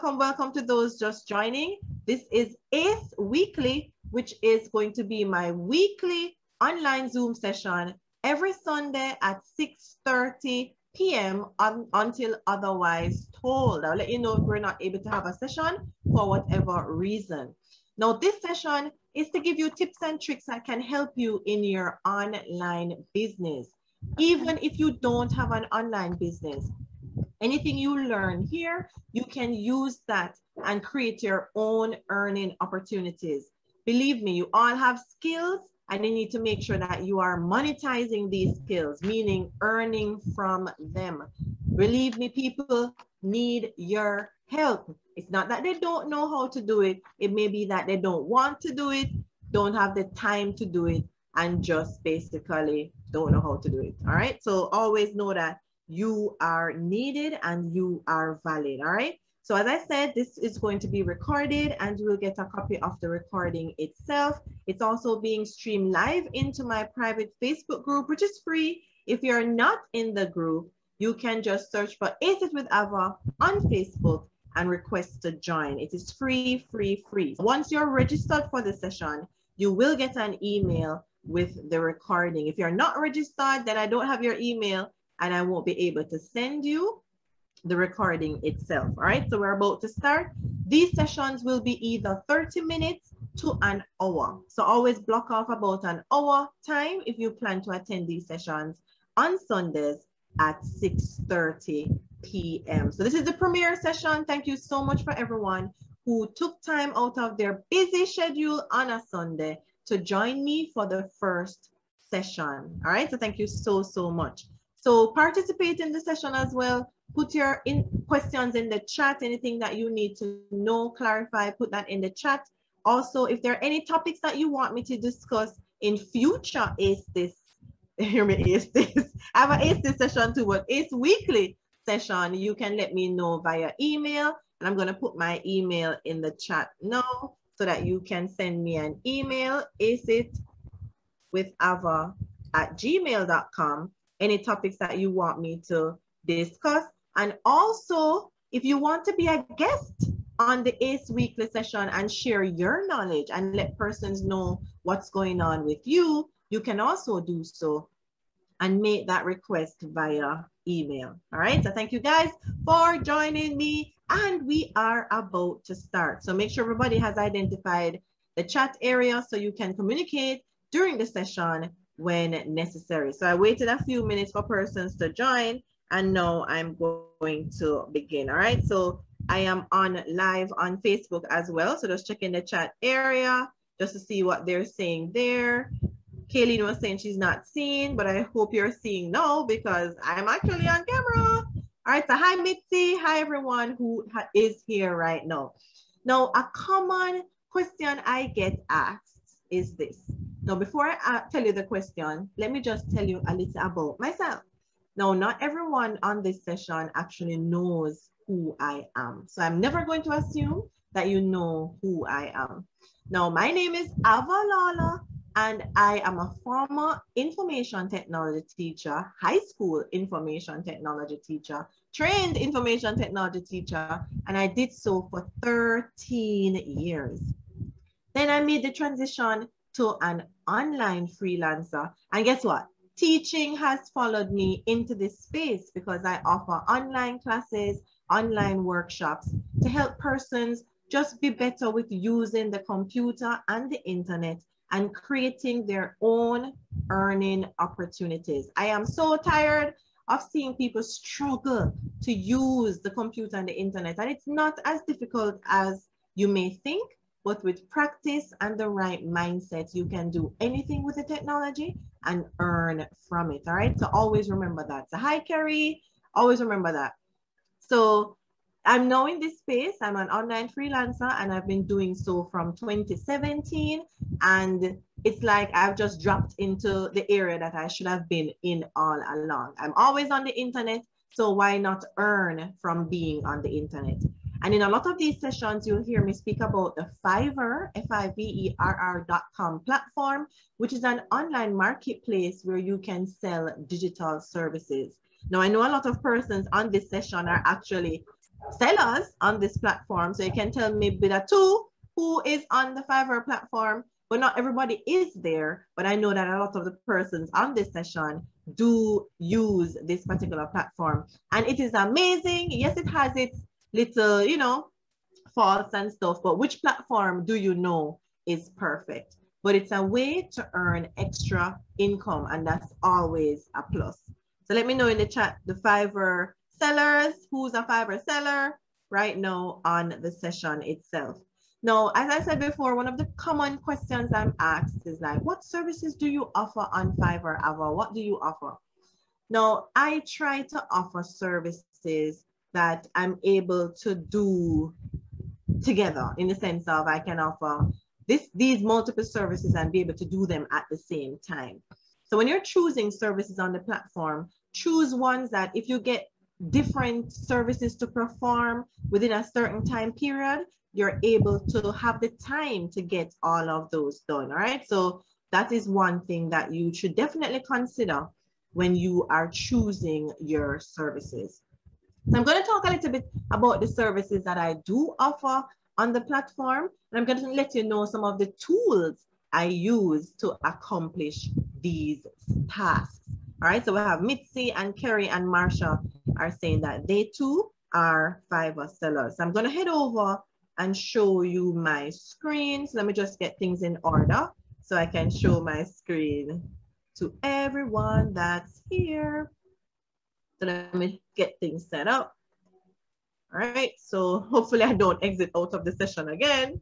welcome to those just joining. This is ACE Weekly, which is going to be my weekly online Zoom session every Sunday at 6:30 p.m. until otherwise told. I'll let you know if we're not able to have a session for whatever reason. Now, this session is to give you tips and tricks that can help you in your online business. Even if you don't have an online business, anything you learn here, you can use that and create your own earning opportunities. Believe me, you all have skills and you need to make sure that you are monetizing these skills, meaning earning from them. Believe me, people need your help. It's not that they don't know how to do it. It may be that they don't want to do it, don't have the time to do it, and just basically don't know how to do it. All right. So always know that you are needed and you are valid. All right. So as I said, this is going to be recorded and you will get a copy of the recording itself. It's also being streamed live into my private Facebook group, which is free. If you're not in the group, you can just search for aceitwithava on Facebook and request to join. It is free. Once you're registered for the session, you will get an email with the recording. If you're not registered, then I don't have your email and I won't be able to send you the recording itself. All right, so we're about to start. These sessions will be either 30 minutes to an hour. So always block off about an hour time if you plan to attend these sessions on Sundays at 6:30 p.m. So this is the premiere session. Thank you so much for everyone who took time out of their busy schedule on a Sunday to join me for the first session. All right, so thank you so much. So participate in the session as well. Put your questions in the chat, anything that you need to know, clarify, put that in the chat. Also, if there are any topics that you want me to discuss in future ACE This, hear me, ACE This. I have an ACE This session too, but ACE Weekly session, you can let me know via email. And I'm gonna put my email in the chat now so that you can send me an email, aceitwithava@gmail.com. Any topics that you want me to discuss. And also, if you want to be a guest on the ACE Weekly session and share your knowledge and let persons know what's going on with you, you can also do so and make that request via email. All right, so thank you guys for joining me and we are about to start. So make sure everybody has identified the chat area so you can communicate during the session when necessary. So I waited a few minutes for persons to join and now I'm going to begin. All right, so I am on live on Facebook as well. So just check in the chat area just to see what they're saying there. Kayleen was saying she's not seeing, but I hope you're seeing now because I'm actually on camera. All right, so hi Mitzi, hi everyone who is here right now. Now, a common question I get asked is this. Now, before I tell you the question, let me just tell you a little about myself. Now, not everyone on this session actually knows who I am. So I'm never going to assume that you know who I am. Now, my name is Ava Lala, and I am a former information technology teacher, high school information technology teacher, trained information technology teacher, and I did so for 13 years. Then I made the transition to an online freelancer. And guess what? Teaching has followed me into this space because I offer online classes, online workshops to help persons just be better with using the computer and the internet and creating their own earning opportunities. I am so tired of seeing people struggle to use the computer and the internet. And it's not as difficult as you may think, but with practice and the right mindset, you can do anything with the technology and earn from it. All right, so always remember that. So hi, Kerry, always remember that. So I'm now in this space. I'm an online freelancer and I've been doing so from 2017. And it's like I've just dropped into the area that I should have been in all along. I'm always on the internet, so why not earn from being on the internet? And in a lot of these sessions, you'll hear me speak about the Fiverr, Fiverr.com platform, which is an online marketplace where you can sell digital services. Now, I know a lot of persons on this session are actually sellers on this platform. So you can tell maybe the two who is on the Fiverr platform, but not everybody is there. But I know that a lot of the persons on this session do use this particular platform. And it is amazing. Yes, it has its little, you know, faults and stuff, but which platform do you know is perfect? But it's a way to earn extra income, and that's always a plus. So let me know in the chat, the Fiverr sellers, who's a Fiverr seller right now on the session itself. Now, as I said before, one of the common questions I'm asked is like, what services do you offer on Fiverr, Ava? What do you offer? Now, I try to offer services that I'm able to do together, in the sense of I can offer these multiple services and be able to do them at the same time. So when you're choosing services on the platform, choose ones that if you get different services to perform within a certain time period, you're able to have the time to get all of those done. All right. So that is one thing that you should definitely consider when you are choosing your services. So I'm going to talk a little bit about the services that I do offer on the platform. And I'm going to let you know some of the tools I use to accomplish these tasks. All right, so we have Mitzi and Kerry and Marsha are saying that they too are Fiverr sellers. So I'm going to head over and show you my screen. So let me just get things in order so I can show my screen to everyone that's here. So let me get things set up. All right, so hopefully I don't exit out of the session again.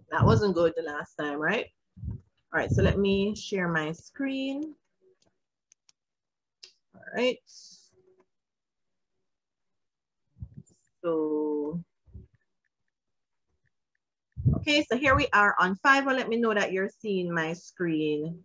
That wasn't good the last time, right? All right, so let me share my screen. All right. So, okay, so here we are on Fiverr. Let me know that you're seeing my screen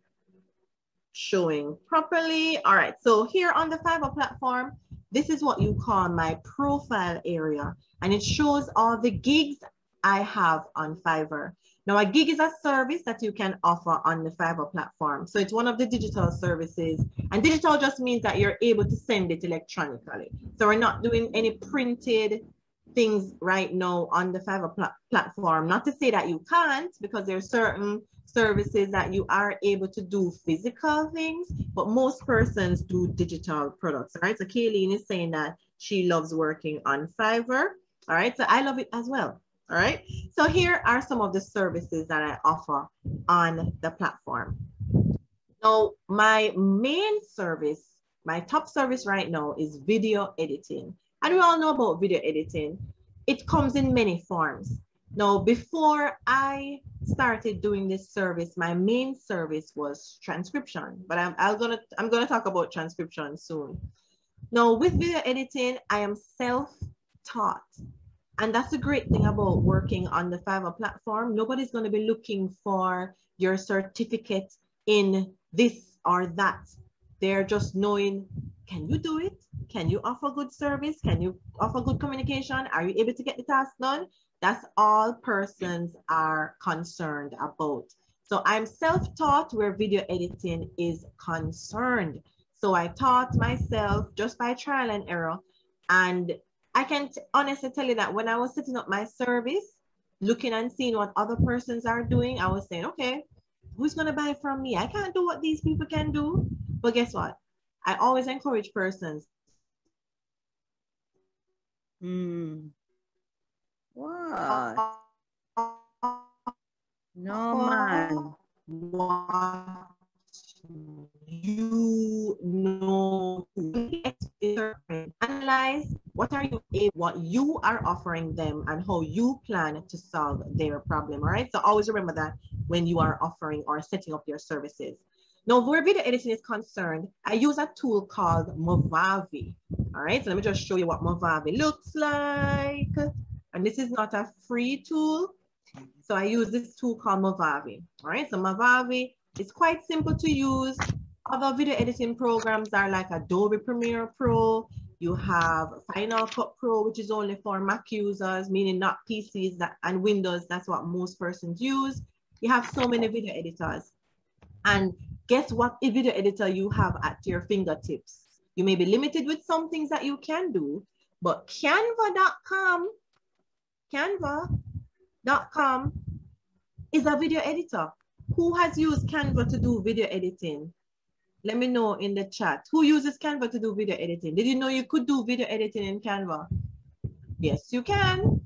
showing properly. All right, so here on the Fiverr platform, this is what you call my profile area, and it shows all the gigs I have on Fiverr. Now, a gig is a service that you can offer on the Fiverr platform. So it's one of the digital services, and digital just means that you're able to send it electronically. So we're not doing any printed things right now on the Fiverr platform. Not to say that you can't, because there are certain services that you are able to do physical things, but most persons do digital products. All right, so Kayleen is saying that she loves working on Fiverr. All right, so I love it as well. All right, so here are some of the services that I offer on the platform. Now, my main service, my top service right now is video editing. And we all know about video editing. It comes in many forms. Now, before I started doing this service, my main service was transcription, but I'm gonna talk about transcription soon. Now, with video editing, I am self-taught. And that's the great thing about working on the Fiverr platform. Nobody's going to be looking for your certificate in this or that. They're just knowing, can you do it? Can you offer good service? Can you offer good communication? Are you able to get the task done? That's all persons are concerned about. So I'm self-taught where video editing is concerned. So I taught myself just by trial and error. And I can honestly tell you that when I was setting up my service, looking and seeing what other persons are doing, I was saying, okay, who's going to buy from me? I can't do what these people can do. But guess what? I always encourage persons. What? No, man. What you know, analyze what you are offering them and how you plan to solve their problem. All right, so always remember that when you are offering or setting up your services. Now, where video editing is concerned, I use a tool called Movavi. All right, so let me just show you what Movavi looks like. And this is not a free tool, so I use this tool called Movavi. All right, so Movavi is quite simple to use. Other video editing programs are like Adobe Premiere Pro. You have Final Cut Pro, which is only for Mac users, meaning not PCs and Windows. That's what most persons use. You have so many video editors. And guess what video editor you have at your fingertips? You may be limited with some things that you can do, But Canva.com is a video editor. Who has used Canva to do video editing? Let me know in the chat. Who uses Canva to do video editing? Did you know you could do video editing in Canva? Yes, you can.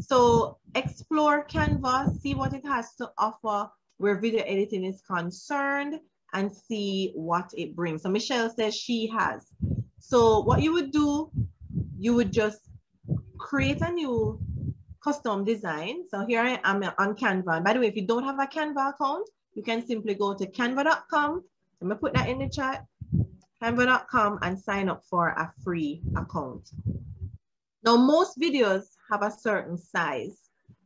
So explore Canva, see what it has to offer where video editing is concerned, and see what it brings. So Michelle says she has. So what you would do, you would just create a new custom design. So here I am on Canva. And by the way, if you don't have a Canva account, you can simply go to canva.com. I'm gonna put that in the chat, canva.com, and sign up for a free account. Now, most videos have a certain size.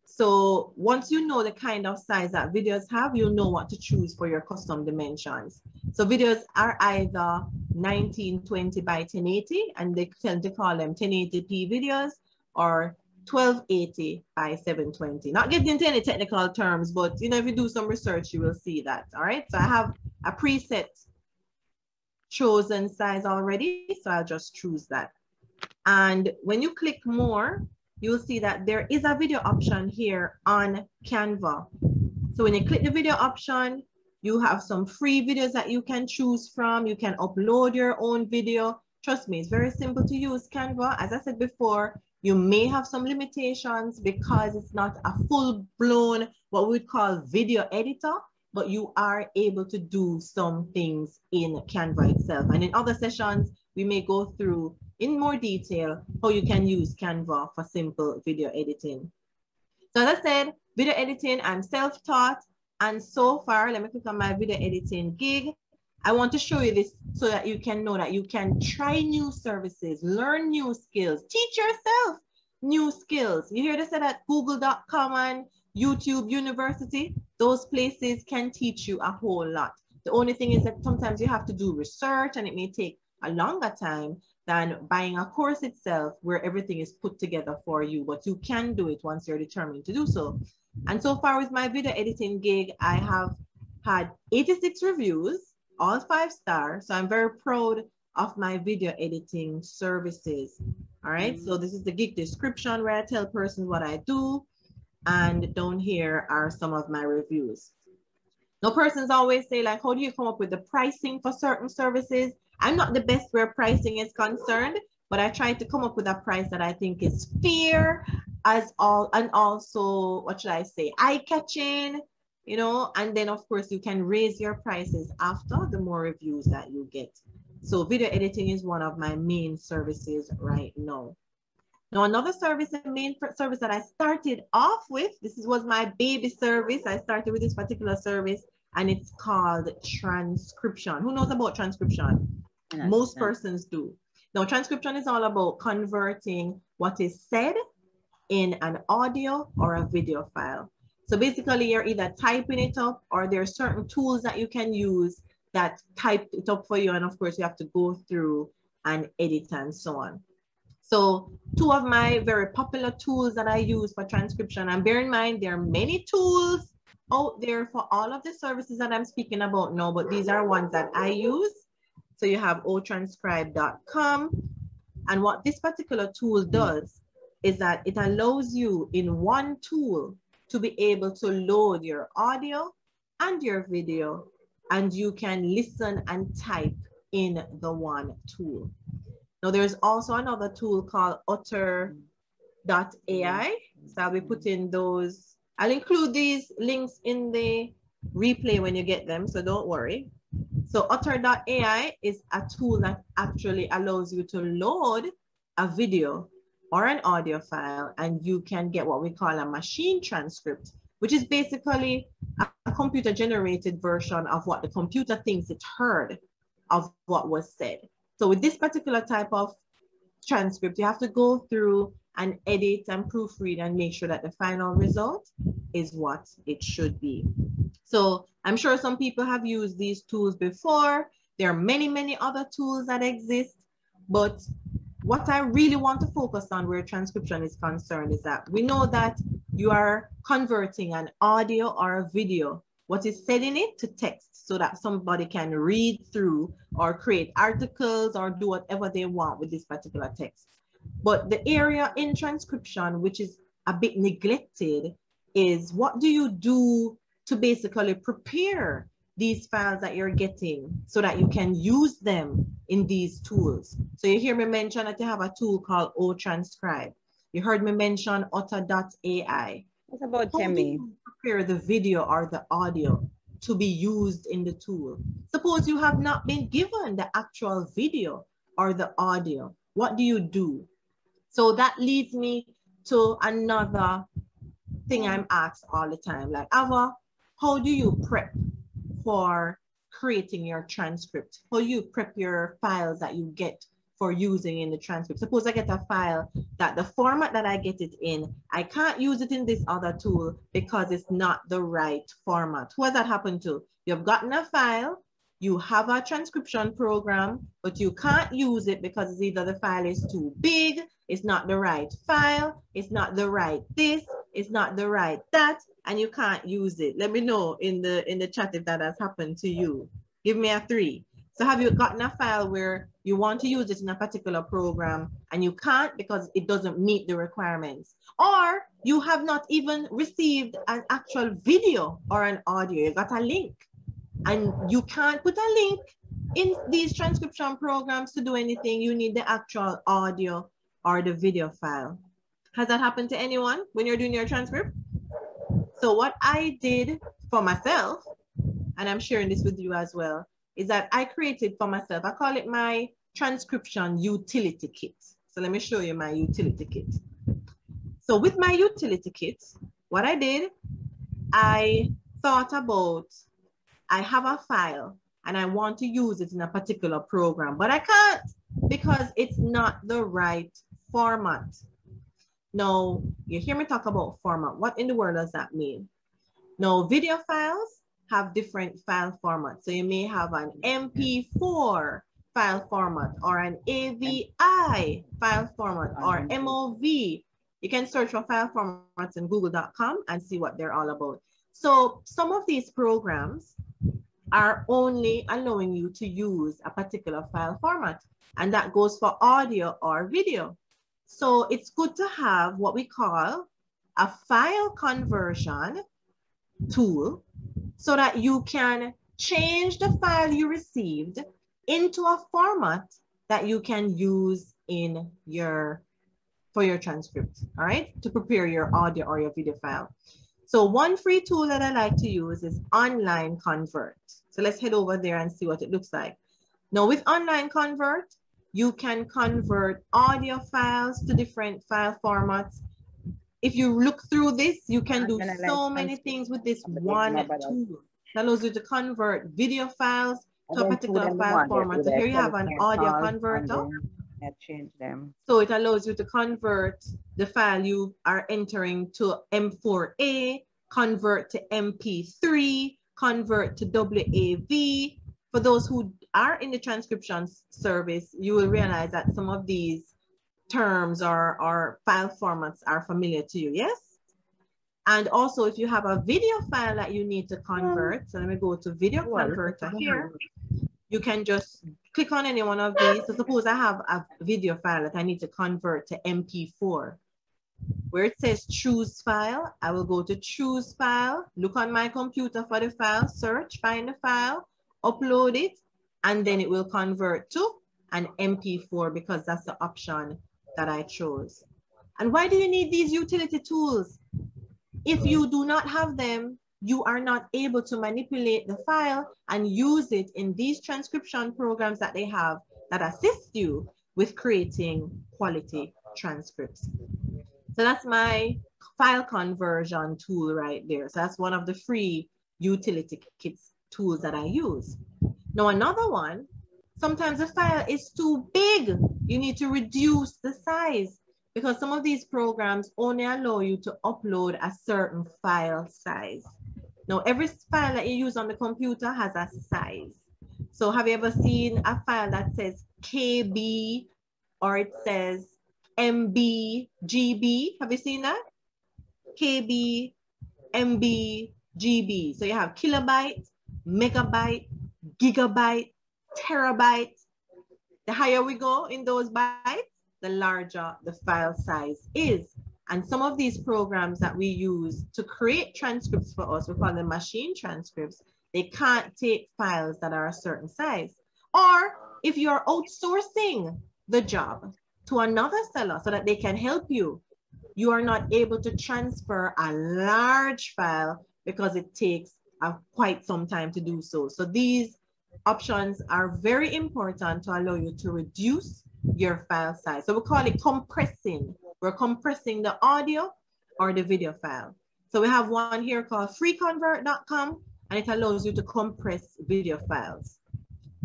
So once you know the kind of size that videos have, you'll know what to choose for your custom dimensions. So videos are either 1920 by 1080, and they tend to call them 1080p videos, or 1280 by 720. Not getting into any technical terms, but you know, if you do some research, you will see that. All right. So I have a preset chosen size already, so I'll just choose that. And when you click more, you'll see that there is a video option here on Canva. So when you click the video option, you have some free videos that you can choose from. You can upload your own video. Trust me, it's very simple to use Canva. As I said before, you may have some limitations because it's not a full-blown, what we'd call video editor, but you are able to do some things in Canva itself. And in other sessions, we may go through in more detail how you can use Canva for simple video editing. So as I said, video editing, I'm self-taught. And so far, let me click on my video editing gig. I want to show you this so that you can know that you can try new services, learn new skills, teach yourself new skills. You hear they say that Google.com and YouTube University, those places can teach you a whole lot. The only thing is that sometimes you have to do research, and it may take a longer time than buying a course itself where everything is put together for you, but you can do it once you're determined to do so. And so far with my video editing gig, I have had 86 reviews, all 5-star. So I'm very proud of my video editing services. All right, so this is the gig description where I tell persons what I do, and down here are some of my reviews. Now, persons always say, like, how do you come up with the pricing for certain services? I'm not the best where pricing is concerned, but I try to come up with a price that I think is fair, and also, what should I say, eye-catching, you know, and then of course you can raise your prices after the more reviews that you get. So video editing is one of my main services right now. Now, another service, the main service that I started off with, was my baby service. I started with this particular service, and it's called transcription. Who knows about transcription? Most persons do. Now, transcription is all about converting what is said in an audio or a video file. So basically, you're either typing it up, or there are certain tools that you can use that type it up for you. And of course, you have to go through and edit and so on. So two of my very popular tools that I use for transcription, and bear in mind, there are many tools out there for all of the services that I'm speaking about now, but these are ones that I use. So you have otranscribe.com. And what this particular tool does is that it allows you in one tool to be able to load your audio and your video, and you can listen and type in the one tool. Now, there's also another tool called utter.ai. So I'll be putting those, I'll include these links in the replay when you get them, so don't worry. So utter.ai is a tool that actually allows you to load a video or an audio file, and you can get what we call a machine transcript, which is basically a computer generated version of what the computer thinks it heard of what was said. So with this particular type of transcript, you have to go through and edit and proofread and make sure that the final result is what it should be. So I'm sure some people have used these tools before. There are many, many other tools that exist, but what I really want to focus on where transcription is concerned is that we know that you are converting an audio or a video, what is said in it, to text so that somebody can read through or create articles or do whatever they want with this particular text. But the area in transcription, which is a bit neglected, is what do you do to basically prepare these files that you're getting so that you can use them in these tools. So you hear me mention that you have a tool called O-Transcribe. You heard me mention Otter.ai. What about How do Temi? you prepare the video or the audio to be used in the tool? Suppose you have not been given the actual video or the audio. What do you do? So that leads me to another thing I'm asked all the time, like, Ava, how do you prep for creating your transcript? How do you prep your files that you get for using in the transcript? Suppose I get a file that the format that I get it in, I can't use it in this other tool because it's not the right format. Who has that happened to? You've gotten a file, you have a transcription program, but you can't use it because it's either the file is too big, it's not the right file, it's not the right this, it's not the right that, and you can't use it. Let me know in the chat if that has happened to you. Give me a 3. So have you gotten a file where you want to use it in a particular program and you can't because it doesn't meet the requirements? Or you have not even received an actual video or an audio, you got a link and you can't put a link in these transcription programs to do anything. You need the actual audio or the video file. Has that happened to anyone when you're doing your transcript? So what I did for myself, and I'm sharing this with you as well, is that I created for myself, I call it my Transcription Utility Kit. So let me show you my utility kit. So with my utility kit, what I did, I thought about, I have a file and I want to use it in a particular program, but I can't because it's not the right format. Now, you hear me talk about format. What in the world does that mean? Now, video files have different file formats. So you may have an MP4 file format or an AVI file format or MOV. You can search for file formats in google.com and see what they're all about. So some of these programs are only allowing you to use a particular file format, and that goes for audio or video. So it's good to have what we call a file conversion tool so that you can change the file you received into a format that you can use in for your transcript, all right, to prepare your audio or your video file. So one free tool that I like to use is Online Convert. So let's head over there and see what it looks like. Now with Online Convert, you can convert audio files to different file formats. If you look through this, you can do so many things with this one tool. That allows you to convert video files to a particular file format. So here you have an audio converter. Change them. So it allows you to convert the file you are entering to M4A, convert to MP3, convert to WAV. For those who are in the transcription service, you will realize that some of these terms or file formats are familiar to you, yes? And also if you have a video file that you need to convert, so let me go to video converter here. You can just click on any one of these. So suppose I have a video file that I need to convert to MP4. Where it says choose file, I will go to choose file, look on my computer for the file, search, find the file, upload it, and then it will convert to an MP4 because that's the option that I chose. And why do you need these utility tools? If you do not have them, you are not able to manipulate the file and use it in these transcription programs that they have that assist you with creating quality transcripts. So that's my file conversion tool right there. So that's one of the free utility kits tools that I use. Now another one, sometimes the file is too big. You need to reduce the size because some of these programs only allow you to upload a certain file size. Now, every file that you use on the computer has a size. So have you ever seen a file that says KB or it says MB, GB? Have you seen that? KB, MB, GB. So you have kilobyte, megabyte, gigabyte, terabyte. The higher we go in those bytes, the larger the file size is. And some of these programs that we use to create transcripts for us, we call them machine transcripts, they can't take files that are a certain size. Or if you're outsourcing the job to another seller so that they can help you, you are not able to transfer a large file because it takes quite some time to do so. So these options are very important to allow you to reduce your file size. So we call it compressing. We're compressing the audio or the video file. So we have one here called freeconvert.com, and it allows you to compress video files.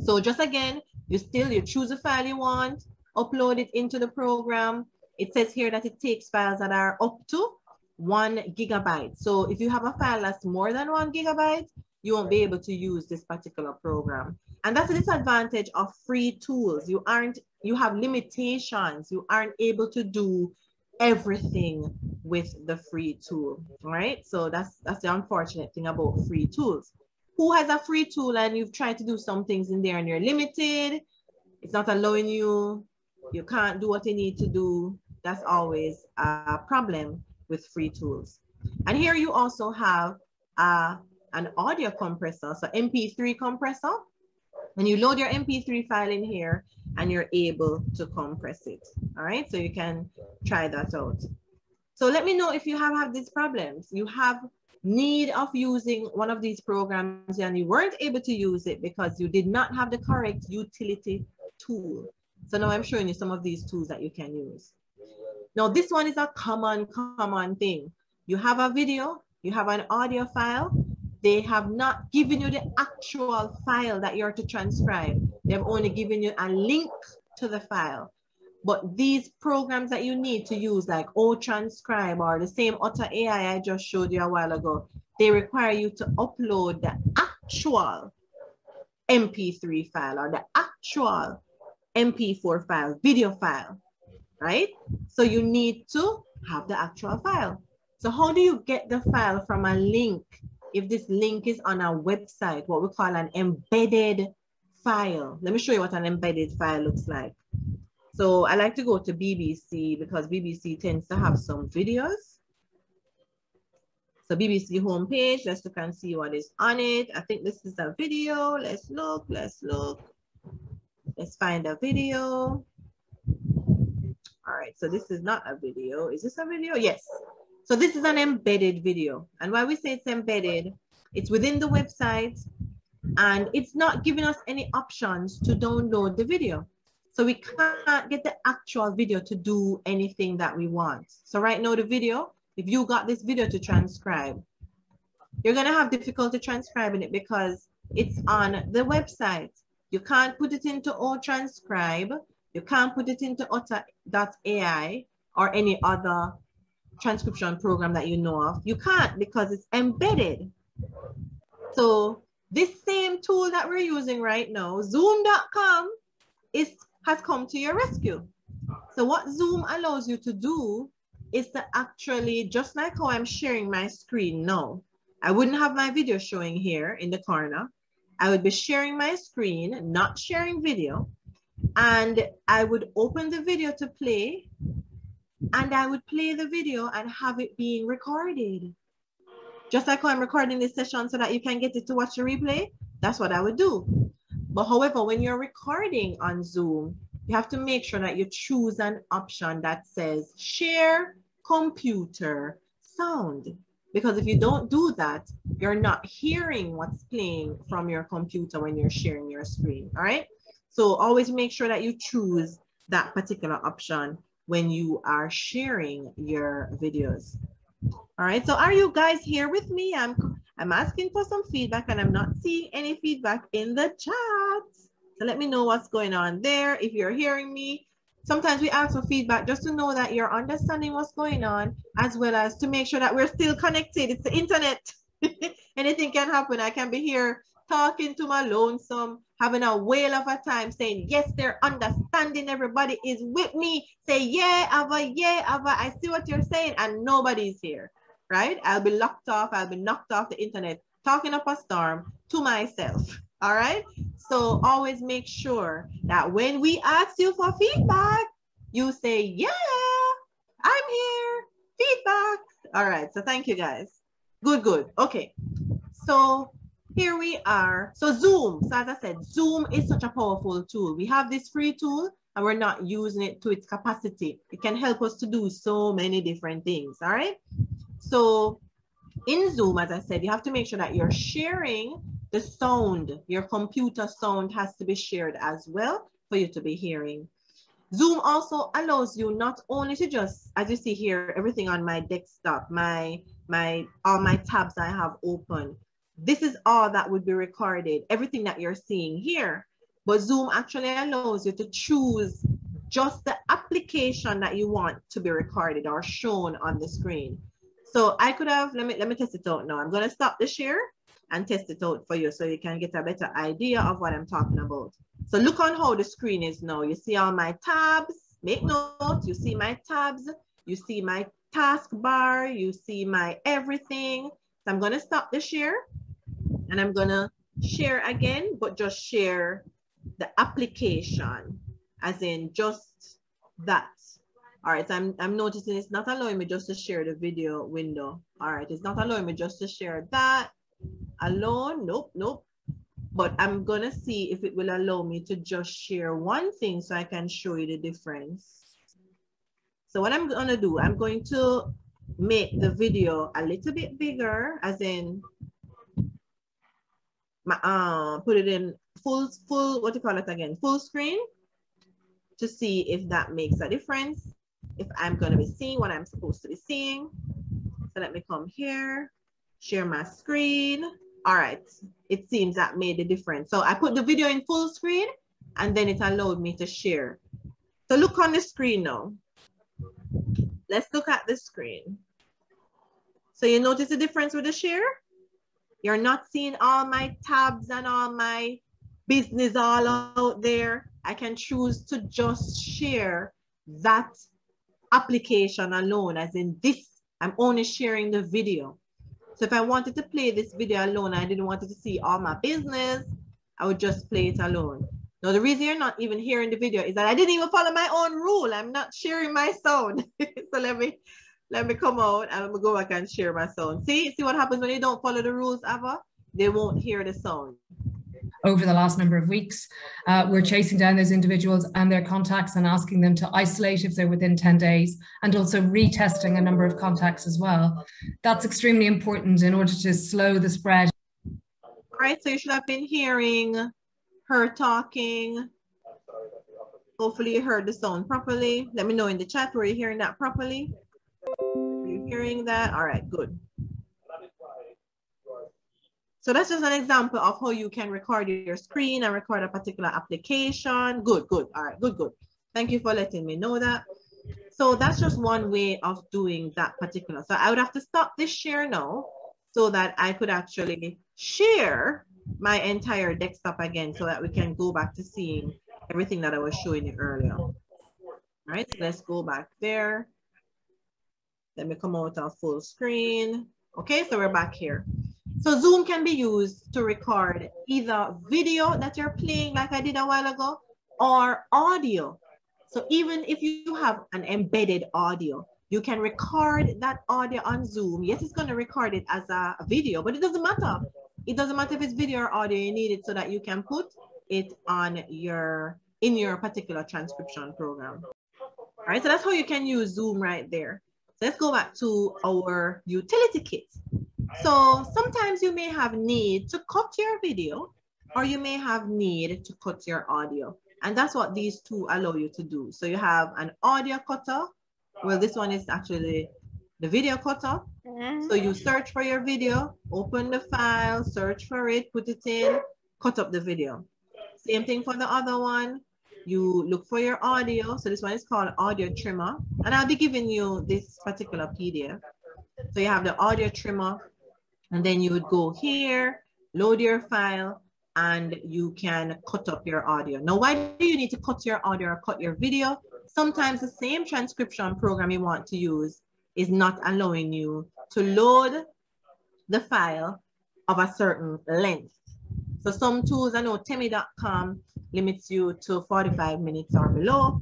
So just again, you choose a file you want, upload it into the program. It says here that it takes files that are up to 1 gigabyte. So if you have a file that's more than 1 gigabyte, you won't be able to use this particular program. And that's a disadvantage of free tools. You have limitations. You aren't able to do everything with the free tool, all right? So that's the unfortunate thing about free tools. Who has a free tool and you've tried to do some things in there and you're limited, it's not allowing you, you can't do what you need to do. That's always a problem with free tools. And here you also have an audio compressor, so MP3 compressor. And you load your MP3 file in here and you're able to compress it. All right, so you can try that out. So let me know if you have had these problems. You have need of using one of these programs and you weren't able to use it because you did not have the correct utility tool. So now I'm showing you some of these tools that you can use. Now this one is a common thing. You have a video, you have an audio file. They have not given you the actual file that you're to transcribe. They've only given you a link to the file. But these programs that you need to use, like Transcribe or the same Otter AI I just showed you a while ago, they require you to upload the actual MP3 file or the actual MP4 file, video file, right? So you need to have the actual file. So how do you get the file from a link? If this link is on a website, what we call an embedded file. Let me show you what an embedded file looks like. So I like to go to BBC because BBC tends to have some videos. So BBC homepage, let's look and see what is on it. I think this is a video. Let's look. Let's find a video. All right, so this is not a video. Is this a video? Yes. So this is an embedded video. And why we say it's embedded, it's within the website and it's not giving us any options to download the video. So we can't get the actual video to do anything that we want. So right now the video, if you got this video to transcribe, you're gonna have difficulty transcribing it because it's on the website. You can't put it into Transcribe. You can't put it into Otter.ai or any other transcription program that you know of. You can't because it's embedded. So this same tool that we're using right now, Zoom.com, has come to your rescue. So what Zoom allows you to do is to actually, just like how I'm sharing my screen now, I wouldn't have my video showing here in the corner. I would be sharing my screen, not sharing video, and I would open the video to play, and I would play the video and have it being recorded. Just like how I'm recording this session so that you can get it to watch the replay, that's what I would do. But however, when you're recording on Zoom, you have to make sure that you choose an option that says share computer sound. Because if you don't do that, you're not hearing what's playing from your computer when you're sharing your screen, all right? So always make sure that you choose that particular option when you are sharing your videos. All right, so are you guys here with me? I'm asking for some feedback and I'm not seeing any feedback in the chat. So let me know what's going on there if you're hearing me. Sometimes we ask for feedback just to know that you're understanding what's going on, as well as to make sure that we're still connected. It's the internet. Anything can happen. I can be here talking to my lonesome, having a whale of a time, saying, yes, they're understanding. Everybody is with me. Say, yeah, Ava, I see what you're saying, and nobody's here, right? I'll be locked off. I'll be knocked off the internet, talking up a storm to myself, all right? So always make sure that when we ask you for feedback, you say, yeah, I'm here, feedback. All right, so thank you guys. Good, good. Okay, so here we are. So Zoom, so as I said, Zoom is such a powerful tool. We have this free tool and we're not using it to its capacity. It can help us to do so many different things, all right? So in Zoom, as I said, you have to make sure that you're sharing the sound. Your computer sound has to be shared as well for you to be hearing. Zoom also allows you not only to just, as you see here, everything on my desktop, all my tabs I have open. This is all that would be recorded, everything that you're seeing here. But Zoom actually allows you to choose just the application that you want to be recorded or shown on the screen. So I could have, let me test it out now. I'm going to stop the share and test it out for you so you can get a better idea of what I'm talking about. So look on how the screen is now. You see all my tabs, make note, you see my tabs, you see my taskbar, you see my everything. So I'm gonna stop the share and I'm gonna share again, but just share the application, as in just that. All right, so I'm noticing it's not allowing me just to share the video window. All right, it's not allowing me just to share that alone. Nope, nope. But I'm gonna see if it will allow me to just share one thing so I can show you the difference. So what I'm gonna do, I'm going to make the video a little bit bigger, as in put it in full, what do you call it again? Full screen, to see if that makes a difference, if I'm gonna be seeing what I'm supposed to be seeing. So let me come here, share my screen. All right, it seems that made a difference. So I put the video in full screen and then it allowed me to share. So look on the screen now. Let's look at the screen. So you notice the difference with the share? You're not seeing all my tabs and all my business all out there. I can choose to just share that application alone, as in this, I'm only sharing the video. So if I wanted to play this video alone, I didn't want to see all my business, I would just play it alone. Now, the reason you're not even hearing the video is that I didn't even follow my own rule. I'm not sharing my sound. So let me come out and I'm gonna go back and share my sound. See what happens when you don't follow the rules, Ava? They won't hear the sound. Over the last number of weeks, we're chasing down those individuals and their contacts and asking them to isolate if they're within 10 days, and also retesting a number of contacts as well. That's extremely important in order to slow the spread. All right, so you should have been hearing her talking. Hopefully you heard the sound properly. Let me know in the chat, were you hearing that properly? Are you hearing that? All right, good. So that's just an example of how you can record your screen and record a particular application. Good, good. All right, good, good. Thank you for letting me know that. So that's just one way of doing that particular. So I would have to stop this share now so that I could actually share my entire desktop again so that we can go back to seeing everything that I was showing you earlier. All right, so let's go back there. Let me come out of full screen. Okay, so we're back here. So Zoom can be used to record either video that you're playing like I did a while ago, or audio. So even if you have an embedded audio, you can record that audio on Zoom. Yes, it's going to record it as a video, but it doesn't matter. It doesn't matter if it's video or audio, you need it so that you can put it on in your particular transcription program. All right, so that's how you can use Zoom right there. So let's go back to our utility kit. So sometimes you may have need to cut your video, or you may have need to cut your audio. And that's what these two allow you to do. So you have an audio cutter. Well, this one is actually the video cutter. So you search for your video, open the file, search for it, put it in, cut up the video. Same thing for the other one. You look for your audio. So this one is called audio trimmer. And I'll be giving you this particular PDF. So you have the audio trimmer. And then you would go here, load your file, and you can cut up your audio. Now, why do you need to cut your audio or cut your video? Sometimes the same transcription program you want to use is not allowing you to load the file of a certain length. So some tools, I know Temi.com limits you to 45 minutes or below.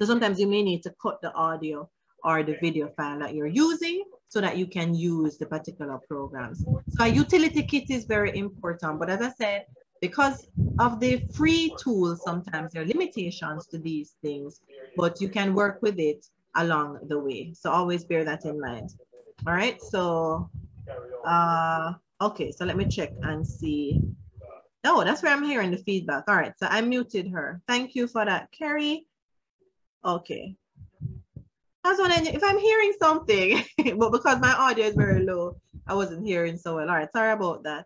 So sometimes you may need to cut the audio or the video file that you're using so that you can use the particular programs. So a utility kit is very important, but as I said, because of the free tools, sometimes there are limitations to these things, but you can work with it along the way. So always bear that in mind. All right, so, okay, so let me check and see. Oh, that's where I'm hearing the feedback. All right, so I muted her. Thank you for that, Carrie. Okay. I was wondering if I'm hearing something, but because my audio is very low, I wasn't hearing so well. All right, sorry about that.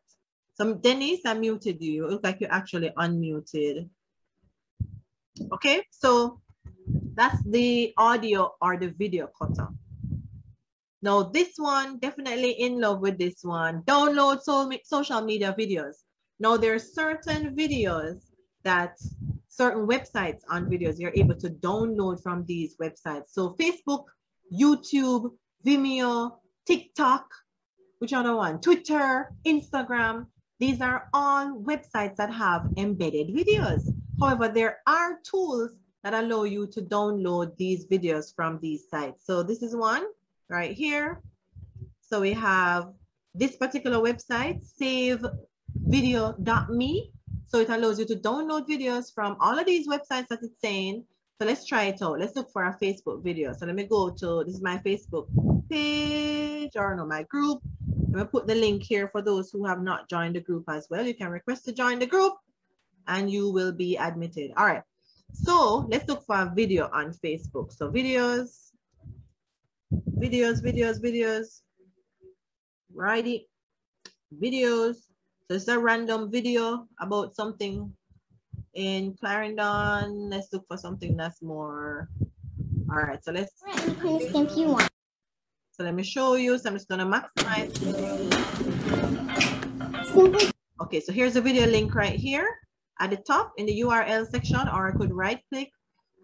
So Denise, I muted you. It looks like you actually unmuted. Okay, so that's the audio or the video cutter. Now this one, definitely in love with this one. Download social media videos. Now there are certain videos that certain websites on videos you're able to download from these websites. So Facebook, YouTube, Vimeo, TikTok, which other one? Twitter, Instagram. These are all websites that have embedded videos. However, there are tools that allow you to download these videos from these sites. So this is one right here. So we have this particular website, savevideo.me. So it allows you to download videos from all of these websites that it's saying. So let's try it out. Let's look for a Facebook video. So let me go to, this is my Facebook page, or no, my group. I'm gonna put the link here for those who have not joined the group as well. You can request to join the group and you will be admitted. All right, so let's look for a video on Facebook. So videos, righty, videos. So it's a random video about something in Clarendon. Let's look for something that's more, all right, so let's, so let me show you. So I'm just gonna maximize. Okay, so here's a video link right here at the top in the URL section, or I could right click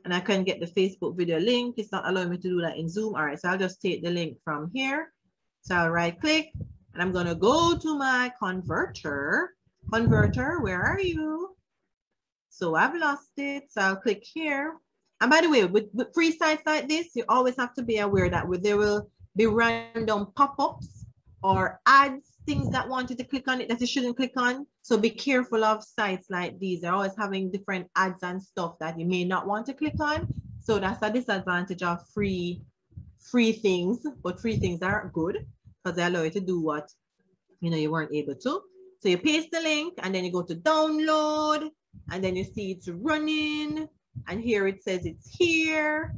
and I can get the Facebook video link. It's not allowing me to do that in Zoom. All right, so I'll just take the link from here. So I'll right click and I'm gonna go to my converter. Converter, where are you? So I've lost it, so I'll click here. And by the way, with free sites like this, you always have to be aware that there will be random pop-ups or ads, things that want you to click on it that you shouldn't click on. So be careful of sites like these. They're always having different ads and stuff that you may not want to click on. So that's a disadvantage of free things, but free things are good because they allow you to do what you weren't able to. So you paste the link and then you go to download and then you see it's running and here it says it's here.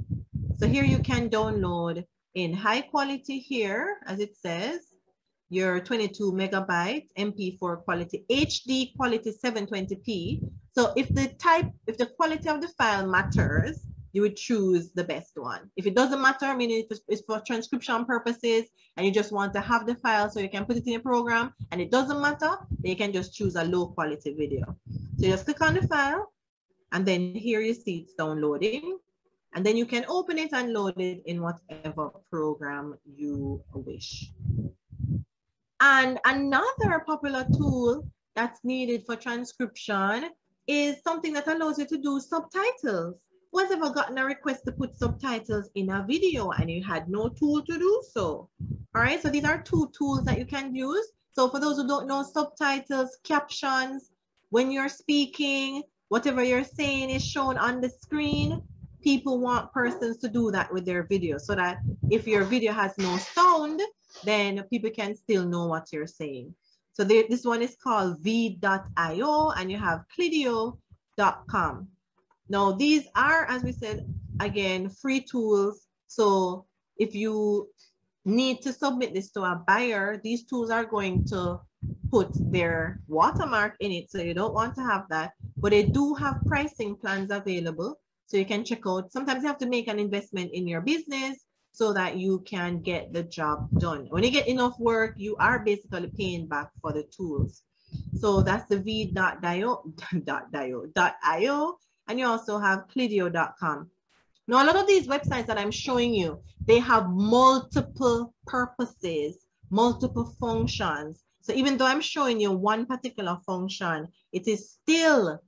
So here you can download in high quality here, as it says, your 22 megabyte MP4 quality, HD quality 720p. So if the quality of the file matters, you would choose the best one. If it doesn't matter, meaning if it's for transcription purposes and you just want to have the file so you can put it in your program and it doesn't matter, then you can just choose a low quality video. So you just click on the file and then here you see it's downloading and then you can open it and load it in whatever program you wish. And another popular tool that's needed for transcription is something that allows you to do subtitles. Who has ever gotten a request to put subtitles in a video and you had no tool to do so? All right, so these are two tools that you can use. So for those who don't know, subtitles, captions, when you're speaking, whatever you're saying is shown on the screen. People want persons to do that with their video so that if your video has no sound, then people can still know what you're saying. So this one is called v.io and you have clidio.com. Now these are, as we said, again, free tools. So if you need to submit this to a buyer, these tools are going to put their watermark in it. So you don't want to have that, but they do have pricing plans available. So you can check out, sometimes you have to make an investment in your business so that you can get the job done. When you get enough work, you are basically paying back for the tools. So that's the v.io, and you also have clidio.com. Now, a lot of these websites that I'm showing you, they have multiple purposes, multiple functions. So even though I'm showing you one particular function, it is still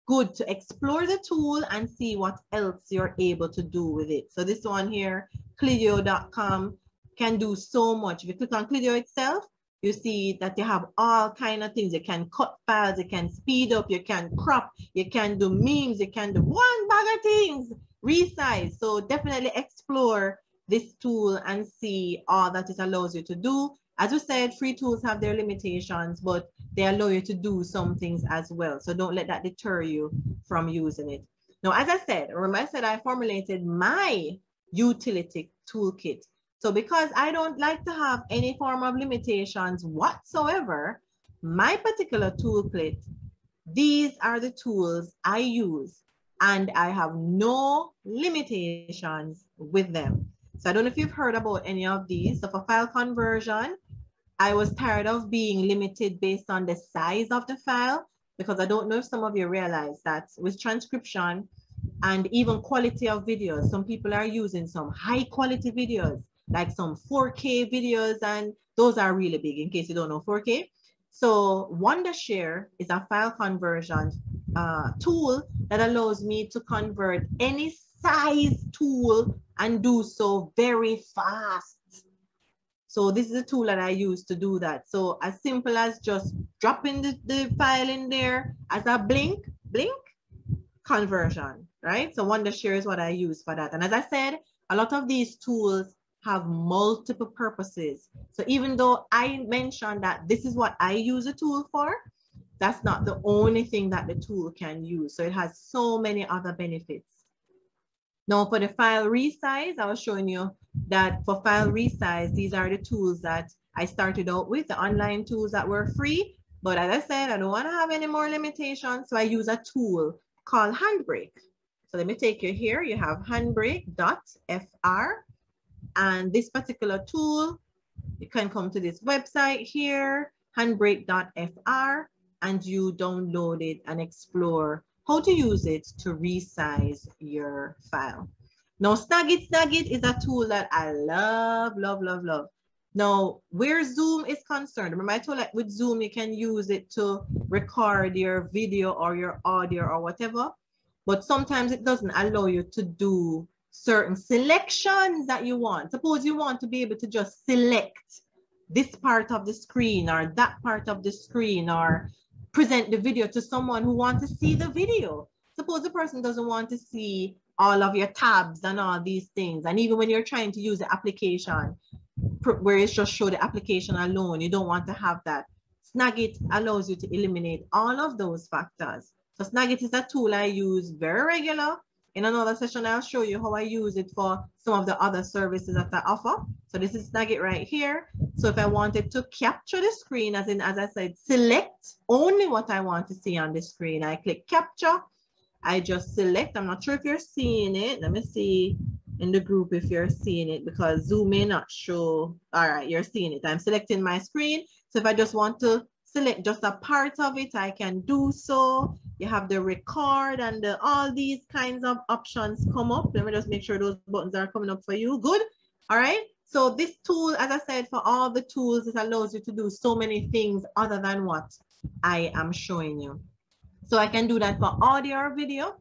good to explore the tool and see what else you're able to do with it. So this one here, Clidio.com, can do so much. If you click on Clidio itself, you see that you have all kind of things. You can cut files, you can speed up, you can crop, you can do memes, you can do one bag of things, resize. So definitely explore this tool and see all that it allows you to do. As we said, free tools have their limitations, but they allow you to do some things as well. So don't let that deter you from using it. Now, as I said, remember I said I formulated my utility toolkit. So because I don't like to have any form of limitations whatsoever, my particular toolkit, these are the tools I use and I have no limitations with them. So I don't know if you've heard about any of these. So for file conversion, I was tired of being limited based on the size of the file, because I don't know if some of you realize that with transcription and even quality of videos, some people are using some high quality videos, like some 4K videos, and those are really big in case you don't know 4K. So Wondershare is a file conversion tool that allows me to convert any size tool and do so very fast. So this is a tool that I use to do that. So as simple as just dropping the file in there as a blink conversion, right? So Wondershare is what I use for that. And as I said, a lot of these tools have multiple purposes. So even though I mentioned that this is what I use a tool for, that's not the only thing that the tool can use. So it has so many other benefits. Now for the file resize, I was showing you that for file resize, these are the tools that I started out with, the online tools that were free. But as I said, I don't want to have any more limitations. So I use a tool called Handbrake. So let me take you here. You have handbrake.fr. And this particular tool, you can come to this website here, handbrake.fr, and you download it and explore how to use it to resize your file. Now, Snagit is a tool that I love, love, love, love. Now, where Zoom is concerned, remember I told you with Zoom, you can use it to record your video or your audio or whatever, but sometimes it doesn't allow you to do certain selections that you want. Suppose you want to be able to just select this part of the screen or that part of the screen, or present the video to someone who wants to see the video. Suppose the person doesn't want to see all of your tabs and all these things. And even when you're trying to use the application where it's just show the application alone, you don't want to have that. Snagit allows you to eliminate all of those factors. So Snagit is a tool I use very regular. In another session, I'll show you how I use it for some of the other services that I offer. So this is Snagit right here. So if I wanted to capture the screen, as I said, select only what I want to see on the screen, I click capture. I just select. I'm not sure if you're seeing it. Let me see in the group if you're seeing it, because Zoom may not show. All right, you're seeing it. I'm selecting my screen. So if I just want to select just a part of it, I can do so. You have the record and all these kinds of options come up. Let me just make sure those buttons are coming up for you. Good. All right. So this tool, as I said, for all the tools, it allows you to do so many things other than what I am showing you. So I can do that for audio or video.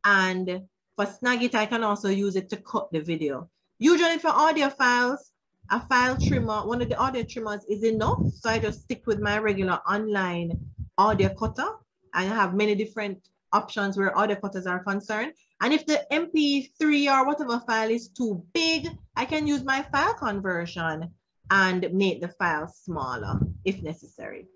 And for Snagit, I can also use it to cut the video. Usually for audio files, a file trimmer, one of the audio trimmers is enough. So I just stick with my regular online audio cutter. I have many different options where audio cutters are concerned. And if the MP3 or whatever file is too big, I can use my file conversion and make the file smaller if necessary.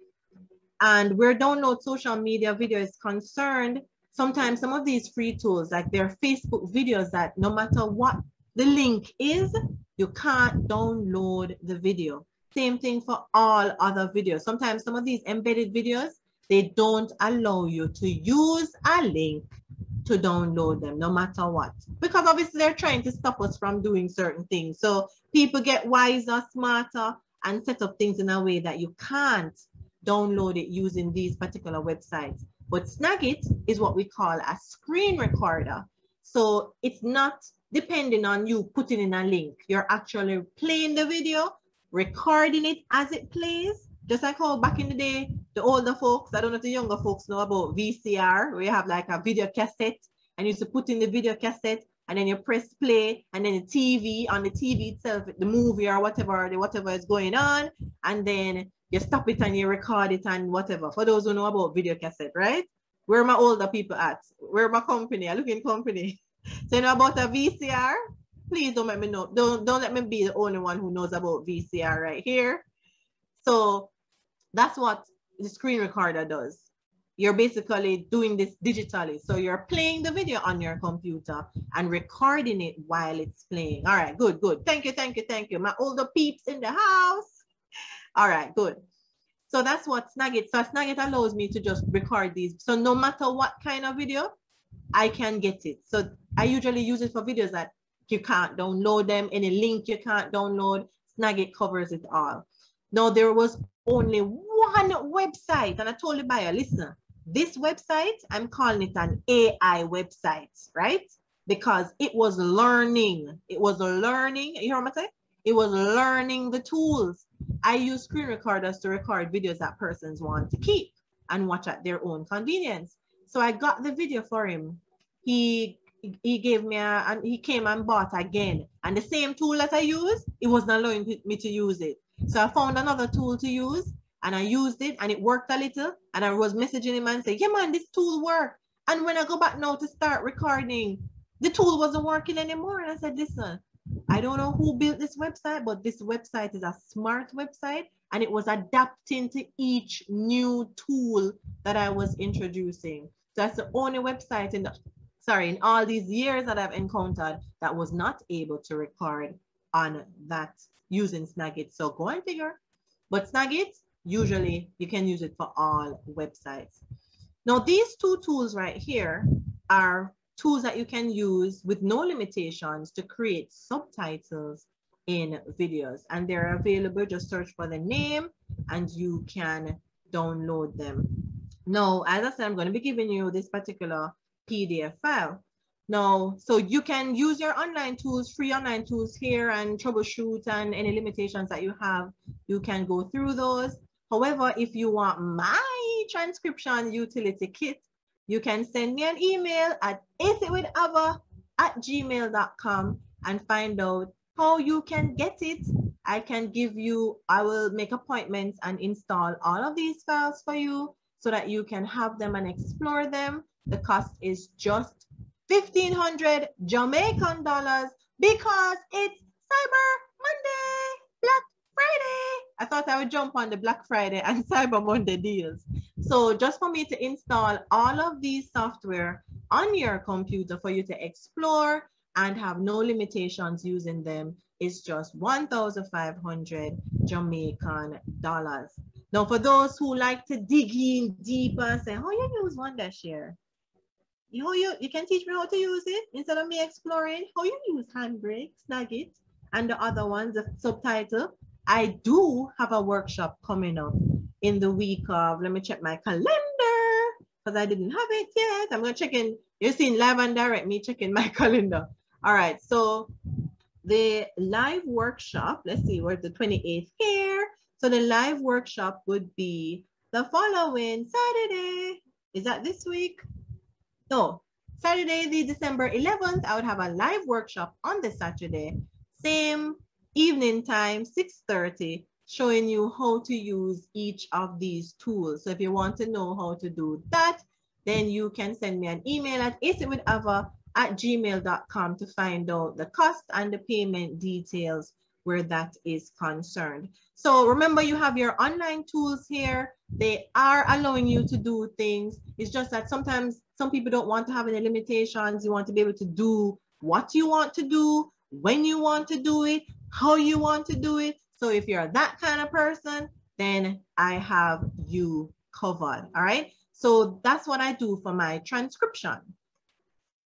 And where download social media video is concerned, sometimes some of these free tools, like their Facebook videos, that no matter what the link is, you can't download the video. Same thing for all other videos. Sometimes some of these embedded videos, they don't allow you to use a link to download them, no matter what. Because obviously they're trying to stop us from doing certain things. So people get wiser, smarter, and set up things in a way that you can't download it using these particular websites. But Snagit is what we call a screen recorder. So it's not depending on you putting in a link. You're actually playing the video, recording it as it plays, just like how back in the day the older folks, I don't know if the younger folks know about VCR, where you have like a video cassette and you used to put in the video cassette and then you press play and then the TV, on the TV itself, the movie or whatever is going on, and then you stop it and you record it and whatever. For those who know about video cassette, right? Where are my older people at? Where my company? I look in company. So you know about a VCR? Please don't let me know. Don't let me be the only one who knows about VCR right here. So that's what the screen recorder does. You're basically doing this digitally. So you're playing the video on your computer and recording it while it's playing. All right, good, good. Thank you. My older peeps in the house. All right, good. So that's what Snagit. So Snagit allows me to just record these. So no matter what kind of video, I can get it. So I usually use it for videos that you can't download them, any link you can't download. Snagit covers it all. Now there was only one website, and I told the buyer, listen, this website, I'm calling it an AI website, right? Because it was learning. It was learning. You hear what I'm saying? It was learning the tools. I use screen recorders to record videos that persons want to keep and watch at their own convenience. So I got the video for him. He gave me and he came and bought again. And the same tool that I used, it wasn't allowing me to use it. So I found another tool to use and I used it and it worked a little. And I was messaging him and saying, yeah, man, this tool worked. And when I go back now to start recording, the tool wasn't working anymore. And I said, listen, I don't know who built this website, but this website is a smart website and it was adapting to each new tool that I was introducing. So that's the only website in all these years that I've encountered that was not able to record on that using Snagit. So go and figure. But Snagit, usually you can use it for all websites. Now these two tools right here are tools that you can use with no limitations to create subtitles in videos, and they're available. Just search for the name and you can download them. Now, as I said, I'm going to be giving you this particular PDF file. Now, so you can use your online tools, free online tools here, and troubleshoot, and any limitations that you have, you can go through those. However, if you want my transcription utility kit, you can send me an email at aceitwithava@gmail.com and find out how you can get it. I will make appointments and install all of these files for you so that you can have them and explore them. The cost is just 1,500 Jamaican dollars because it's Cyber Monday, Black Friday. I thought I would jump on the Black Friday and Cyber Monday deals. So just for me to install all of these software on your computer for you to explore and have no limitations using them is just 1,500 Jamaican dollars. Now, for those who like to dig in deeper, say, how you use Wondershare? You can teach me how to use it instead of me exploring how you use Handbrake, Snagit, and the other ones, the subtitle. I do have a workshop coming up in the week of, let me check my calendar because I didn't have it yet. I'm going to check in. You're seeing live and direct me checking my calendar. All right. So the live workshop, let's see, we're the 28th here. So the live workshop would be the following Saturday. Is that this week? No, Saturday, the December 11th, I would have a live workshop on the Saturday, same evening time, 6:30, showing you how to use each of these tools. So if you want to know how to do that, then you can send me an email at aceitwithava@gmail.com to find out the cost and the payment details where that is concerned. So remember, you have your online tools here. They are allowing you to do things. It's just that sometimes some people don't want to have any limitations. You want to be able to do what you want to do, when you want to do it, how you want to do it. So if you're that kind of person, then I have you covered. All right. So that's what I do for my transcription.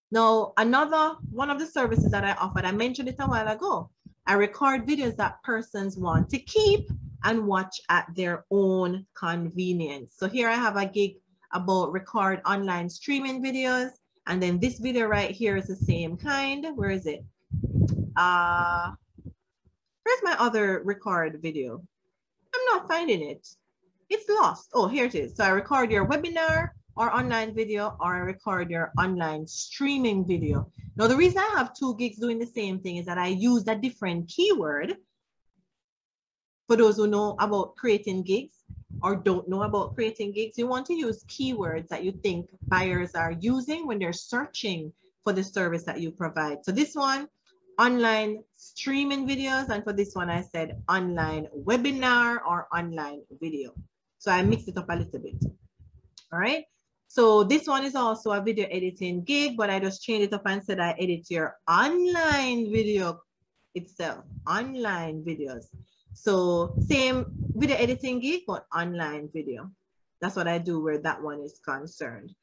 Now, another one of the services that I offered, I mentioned it a while ago. I record videos that persons want to keep and watch at their own convenience. So here I have a gig about record online streaming videos. And then this video right here is the same kind. Where is it? Where's my other record video? I'm not finding it. it's lost. Oh, here it is. So I record your webinar or online video, or I record your online streaming video. Now, the reason I have 2 gigs doing the same thing is that I used a different keyword. For those who know about creating gigs or don't know about creating gigs, you want to use keywords that you think buyers are using when they're searching for the service that you provide. So this one, online streaming videos, and for this one, I said online webinar or online video. So I mixed it up a little bit. All right. So this one is also a video editing gig, but I just changed it up and said I edit your online video itself, online videos. So same video editing gig, but online video. That's what I do where that one is concerned.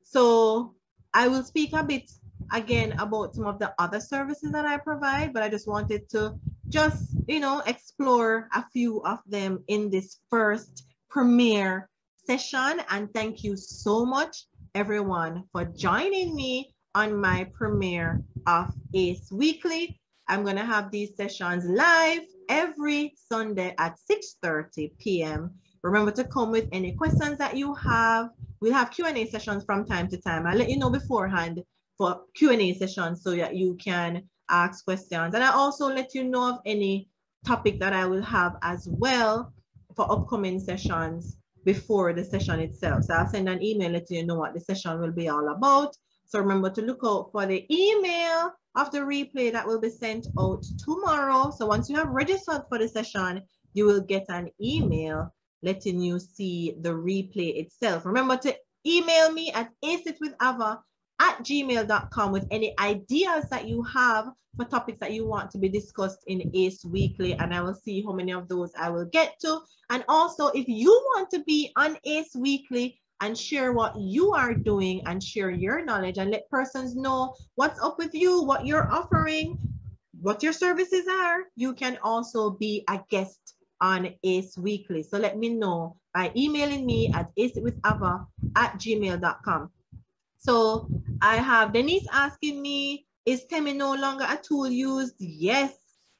So I will speak a bit again about some of the other services that I provide, but I just wanted to just, you know, explore a few of them in this first premiere session. And thank you so much, everyone, for joining me on my premiere of ACE Weekly. I'm going to have these sessions live every Sunday at 6:30 p.m. Remember to come with any questions that you have. We'll have Q&A sessions from time to time. I'll let you know beforehand for Q&A sessions so that you can ask questions. And I also let you know of any topic that I will have as well for upcoming sessions before the session itself. So I'll send an email letting you know what the session will be all about. So remember to look out for the email of the replay that will be sent out tomorrow. So once you have registered for the session, you will get an email letting you see the replay itself. Remember to email me at aceitwithava@gmail.com with any ideas that you have for topics that you want to be discussed in ACE Weekly, and I will see how many of those I will get to. And also, if you want to be on ACE Weekly and share what you are doing and share your knowledge and let persons know what's up with you, what you're offering, what your services are, you can also be a guest on ACE Weekly. So let me know by emailing me at aceitwithava@gmail.com. So I have Denise asking me, is Temi no longer a tool used? Yes,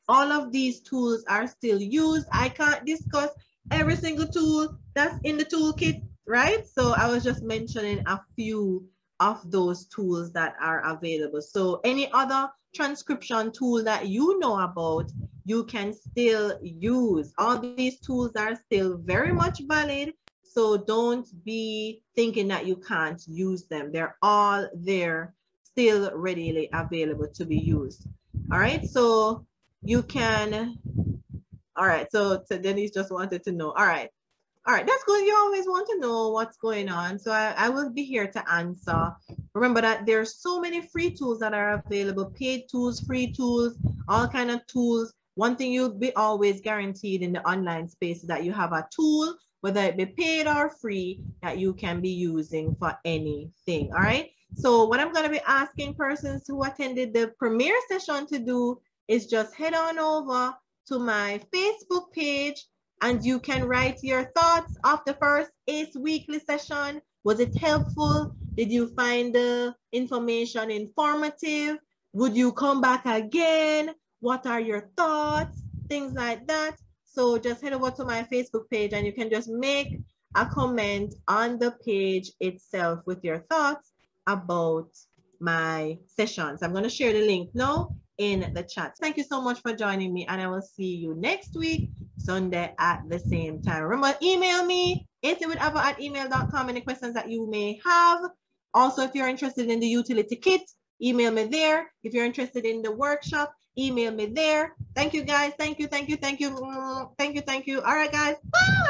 all of these tools are still used. I can't discuss every single tool that's in the toolkit, right? So I was just mentioning a few of those tools that are available. So any other transcription tool that you know about, you can still use. All these tools are still very much valid. So don't be thinking that you can't use them. They're all there, still readily available to be used. All right, so you can, all right, so Denise just wanted to know. All right, that's good. You always want to know what's going on. So I will be here to answer. Remember that there's so many free tools that are available, paid tools, free tools, all kind of tools. One thing you'll be always guaranteed in the online space is that you have a tool, whether it be paid or free, that you can be using for anything. All right. So what I'm going to be asking persons who attended the premiere session to do is just head on over to my Facebook page and you can write your thoughts of the first ACE Weekly session. Was it helpful? Did you find the information informative? Would you come back again? What are your thoughts? Things like that. So just head over to my Facebook page and you can just make a comment on the page itself with your thoughts about my sessions. I'm going to share the link now in the chat. Thank you so much for joining me, and I will see you next week, Sunday at the same time. Remember, email me, aceitwithava@gmail.com, any questions that you may have. Also, if you're interested in the utility kit, email me there. If you're interested in the workshop, email me there. Thank you, guys. Thank you. All right, guys. Bye.